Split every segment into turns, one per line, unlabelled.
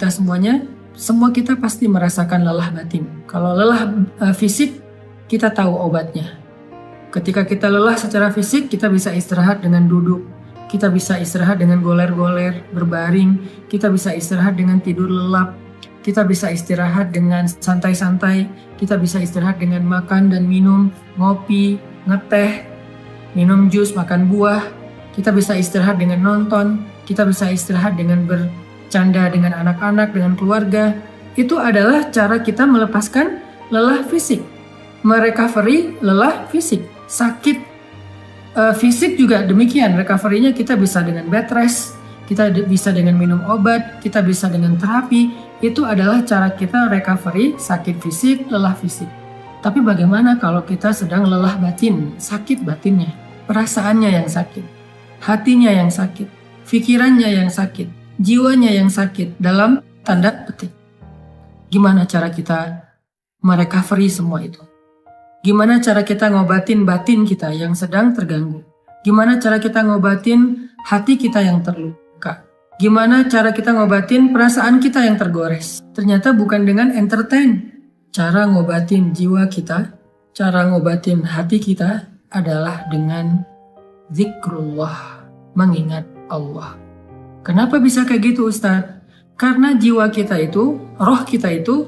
kita semuanya, semua kita pasti merasakan lelah batin. Kalau lelah fisik, kita tahu obatnya. Ketika kita lelah secara fisik, kita bisa istirahat dengan duduk. Kita bisa istirahat dengan goler-goler, berbaring. Kita bisa istirahat dengan tidur lelap. Kita bisa istirahat dengan santai-santai. Kita bisa istirahat dengan makan dan minum, ngopi, ngeteh, minum jus, makan buah. Kita bisa istirahat dengan nonton. Kita bisa istirahat dengan bercanda dengan anak-anak, dengan keluarga. Itu adalah cara kita melepaskan lelah fisik. Merecovery lelah fisik. Sakit fisik juga demikian. Recovery-nya kita bisa dengan bed rest, kita bisa dengan minum obat, kita bisa dengan terapi. Itu adalah cara kita recovery sakit fisik, lelah fisik. Tapi bagaimana kalau kita sedang lelah batin, sakit batinnya, perasaannya yang sakit, hatinya yang sakit, pikirannya yang sakit, jiwanya yang sakit, dalam tanda petik. Gimana cara kita merecovery semua itu? Gimana cara kita ngobatin batin kita yang sedang terganggu? Gimana cara kita ngobatin hati kita yang terluka? Gimana cara kita ngobatin perasaan kita yang tergores? Ternyata bukan dengan entertain. Cara ngobatin jiwa kita, cara ngobatin hati kita adalah dengan zikrullah, mengingat Allah. Kenapa bisa kayak gitu, Ustadz? Karena jiwa kita itu, roh kita itu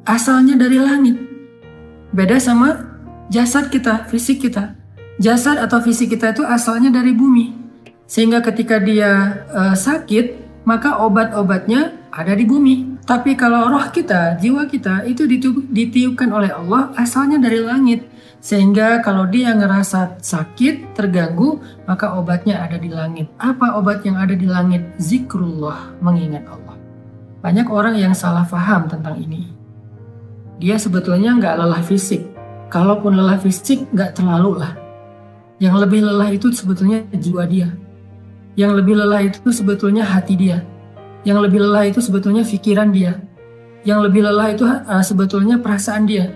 asalnya dari langit. Beda sama jasad kita, fisik kita. Jasad atau fisik kita itu asalnya dari bumi. Sehingga ketika dia sakit, maka obat-obatnya ada di bumi. Tapi kalau roh kita, jiwa kita itu ditiupkan oleh Allah asalnya dari langit. Sehingga kalau dia ngerasa sakit, terganggu, maka obatnya ada di langit. Apa obat yang ada di langit? Zikrullah, mengingat Allah. Banyak orang yang salah paham tentang ini. Dia sebetulnya nggak lelah fisik. Kalaupun lelah fisik, nggak terlalu lah. Yang lebih lelah itu sebetulnya jiwa dia. Yang lebih lelah itu sebetulnya hati dia. Yang lebih lelah itu sebetulnya pikiran dia. Yang lebih lelah itu sebetulnya perasaan dia.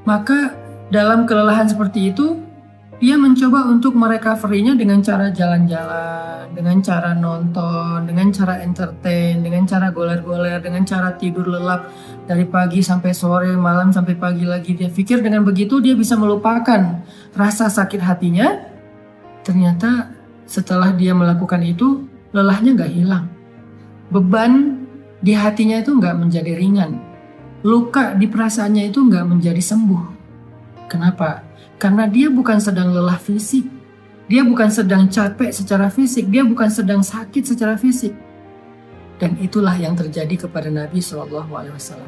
Maka dalam kelelahan seperti itu, dia mencoba untuk merecovery-nya dengan cara jalan-jalan, dengan cara nonton, dengan cara entertain, dengan cara goler-goler, dengan cara tidur lelap dari pagi sampai sore, malam sampai pagi lagi. Dia pikir dengan begitu dia bisa melupakan rasa sakit hatinya. Ternyata setelah dia melakukan itu, lelahnya gak hilang. Beban di hatinya itu gak menjadi ringan. Luka di perasaannya itu gak menjadi sembuh. Kenapa? Karena dia bukan sedang lelah fisik. Dia bukan sedang capek secara fisik. Dia bukan sedang sakit secara fisik. Dan itulah yang terjadi kepada Nabi SAW.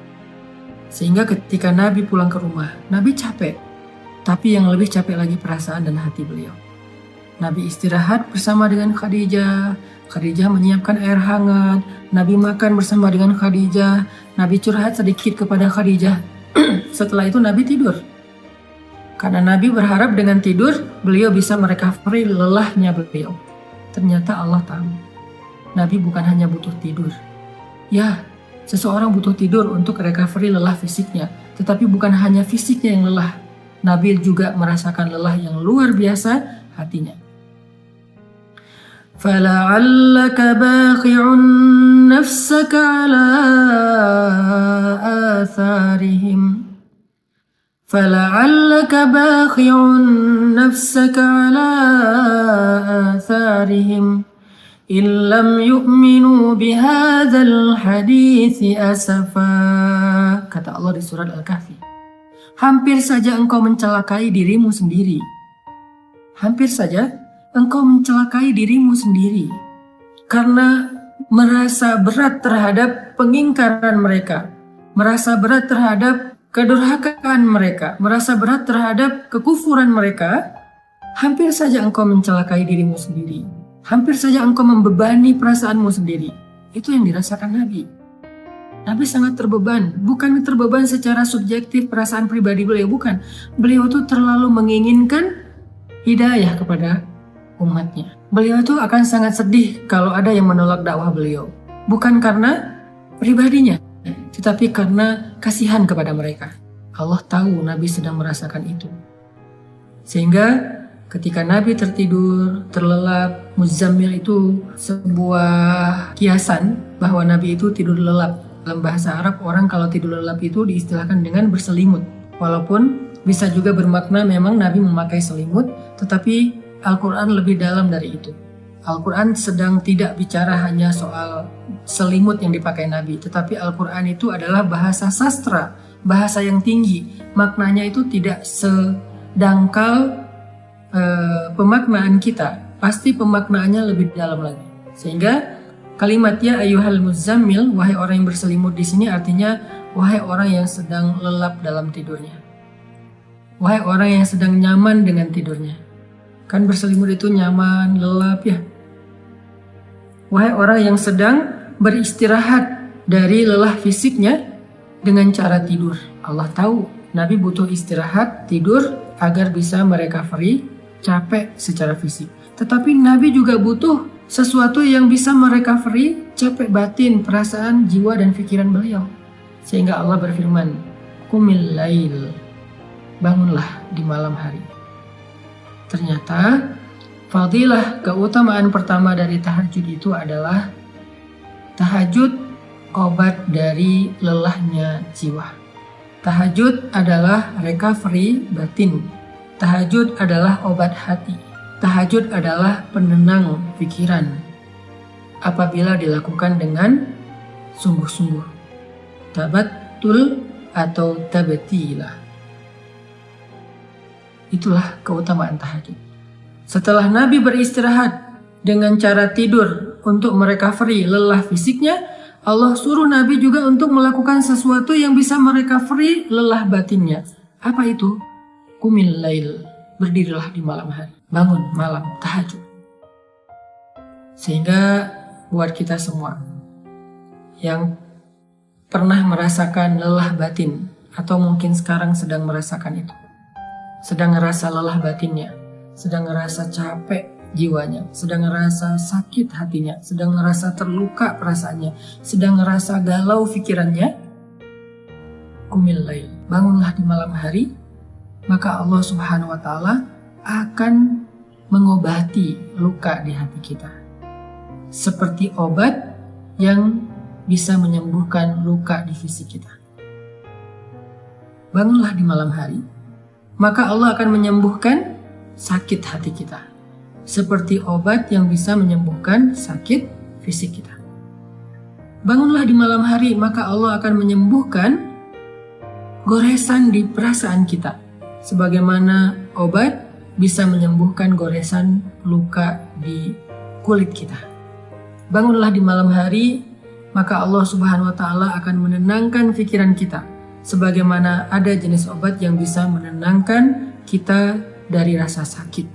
Sehingga ketika Nabi pulang ke rumah, Nabi capek. Tapi yang lebih capek lagi perasaan dan hati beliau. Nabi istirahat bersama dengan Khadijah. Khadijah menyiapkan air hangat. Nabi makan bersama dengan Khadijah. Nabi curhat sedikit kepada Khadijah. Setelah itu Nabi tidur. Karena Nabi berharap dengan tidur, beliau bisa merecovery lelahnya beliau. Ternyata Allah tahu. Nabi bukan hanya butuh tidur. Ya, seseorang butuh tidur untuk recovery lelah fisiknya. Tetapi bukan hanya fisiknya yang lelah. Nabi juga merasakan lelah yang luar biasa hatinya. فَلَعَلَّكَ بَاخِعٌ نَفْسَكَ عَلَى آثَارِهِمْ فَلَعَلَّكَ بَاخِعٌ نَفْسَكَ عَلَى آثَارِهِمْ إِنْ لَمْ يُؤْمِنُوا بِهَذَا الْحَدِيثِ أَسَفًا. Kata Allah di surat Al-Kahfi. Hampir saja engkau mencelakai dirimu sendiri. Hampir saja engkau mencelakai dirimu sendiri karena merasa berat terhadap pengingkaran mereka, merasa berat terhadap kedurhakaan mereka, merasa berat terhadap kekufuran mereka. Hampir saja engkau mencelakai dirimu sendiri, hampir saja engkau membebani perasaanmu sendiri. Itu yang dirasakan Nabi. Nabi sangat terbeban, bukan terbeban secara subjektif perasaan pribadi beliau, bukan. Beliau itu terlalu menginginkan hidayah kepada umatnya. Beliau itu akan sangat sedih kalau ada yang menolak dakwah beliau. Bukan karena pribadinya, tetapi karena kasihan kepada mereka. Allah tahu Nabi sedang merasakan itu. Sehingga ketika Nabi tertidur, terlelap, Muzammil itu sebuah kiasan bahwa Nabi itu tidur lelap. Dalam bahasa Arab, orang kalau tidur lelap itu diistilahkan dengan berselimut. Walaupun bisa juga bermakna memang Nabi memakai selimut, tetapi Al-Quran lebih dalam dari itu. Al-Quran sedang tidak bicara hanya soal selimut yang dipakai Nabi, tetapi Al-Quran itu adalah bahasa sastra, bahasa yang tinggi. Maknanya itu tidak sedangkal pemaknaan kita, pasti pemaknaannya lebih dalam lagi. Sehingga kalimat ya ayyuhal muzammil, wahai orang yang berselimut di sini artinya wahai orang yang sedang lelap dalam tidurnya. Wahai orang yang sedang nyaman dengan tidurnya. Kan berselimut itu nyaman, lelap ya. Wahai orang yang sedang beristirahat dari lelah fisiknya dengan cara tidur. Allah tahu Nabi butuh istirahat, tidur agar bisa merecovery capek secara fisik. Tetapi Nabi juga butuh sesuatu yang bisa merecovery capek batin, perasaan, jiwa dan pikiran beliau. Sehingga Allah berfirman, "Qumil lail." Bangunlah di malam hari. Ternyata fadilah keutamaan pertama dari tahajud itu adalah tahajud obat dari lelahnya jiwa. Tahajud adalah recovery batin. Tahajud adalah obat hati. Tahajud adalah penenang pikiran apabila dilakukan dengan sungguh-sungguh. Tabattul atau tabatilah. Itulah keutamaan tahajud. Setelah Nabi beristirahat dengan cara tidur untuk merecovery lelah fisiknya, Allah suruh Nabi juga untuk melakukan sesuatu yang bisa merecovery lelah batinnya. Apa itu? Qumil lail, berdirilah di malam hari. Bangun malam, tahajud. Sehingga buat kita semua yang pernah merasakan lelah batin, atau mungkin sekarang sedang merasakan itu, sedang ngerasa lelah batinnya, sedang ngerasa capek jiwanya, sedang ngerasa sakit hatinya, sedang ngerasa terluka perasaannya, sedang ngerasa galau pikirannya, qumil lail, bangunlah di malam hari, maka Allah Subhanahu wa Ta'ala akan mengobati luka di hati kita, seperti obat yang bisa menyembuhkan luka di fisik kita. Bangunlah di malam hari, maka Allah akan menyembuhkan sakit hati kita, seperti obat yang bisa menyembuhkan sakit fisik kita. Bangunlah di malam hari, maka Allah akan menyembuhkan goresan di perasaan kita, sebagaimana obat bisa menyembuhkan goresan luka di kulit kita. Bangunlah di malam hari, maka Allah Subhanahu wa Ta'ala akan menenangkan pikiran kita, sebagaimana ada jenis obat yang bisa menenangkan kita dari rasa sakit.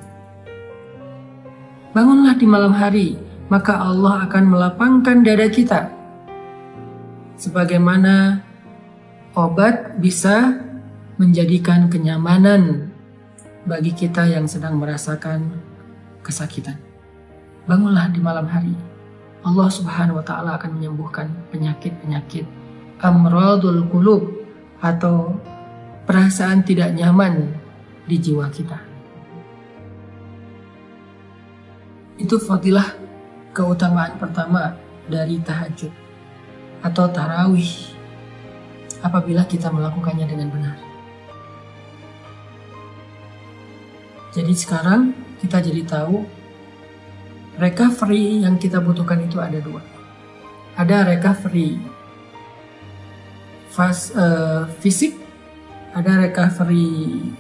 Bangunlah di malam hari, maka Allah akan melapangkan dada kita, sebagaimana obat bisa menjadikan kenyamanan bagi kita yang sedang merasakan kesakitan. Bangunlah di malam hari, Allah Subhanahu wa Ta'ala akan menyembuhkan penyakit-penyakit amradul qulub, atau perasaan tidak nyaman di jiwa kita. Itu fadilah keutamaan pertama dari tahajud atau tarawih apabila kita melakukannya dengan benar. Jadi sekarang kita jadi tahu recovery yang kita butuhkan itu ada dua. Ada recovery fisik, ada recovery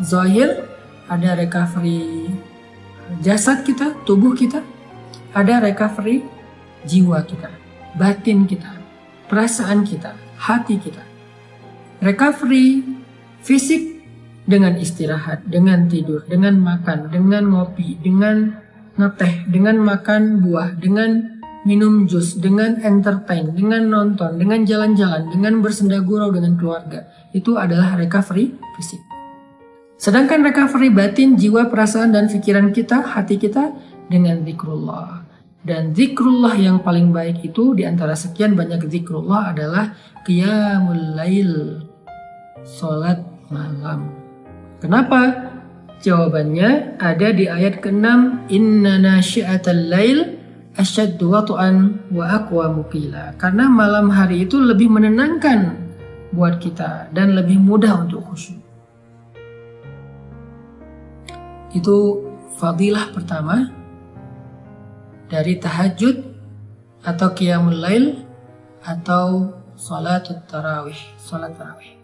zahir, ada recovery jasad kita, tubuh kita, ada recovery jiwa kita, batin kita, perasaan kita, hati kita. Recovery fisik dengan istirahat, dengan tidur, dengan makan, dengan ngopi, dengan ngeteh, dengan makan buah, dengan minum jus, dengan entertain, dengan nonton, dengan jalan-jalan, dengan bersenda gurau dengan keluarga. Itu adalah recovery fisik. Sedangkan recovery batin, jiwa, perasaan, dan pikiran kita, hati kita dengan zikrullah. Dan zikrullah yang paling baik itu di antara sekian banyak zikrullah adalah qiyamul lail, salat malam. Kenapa? Jawabannya ada di ayat ke-6, inna nasyi'atal lail asyaddu wat'an wa aqwamu qila. Karena malam hari itu lebih menenangkan buat kita dan lebih mudah untuk khusyuk. Itu fadilah pertama dari tahajud atau qiyamul lail atau salat tarawih.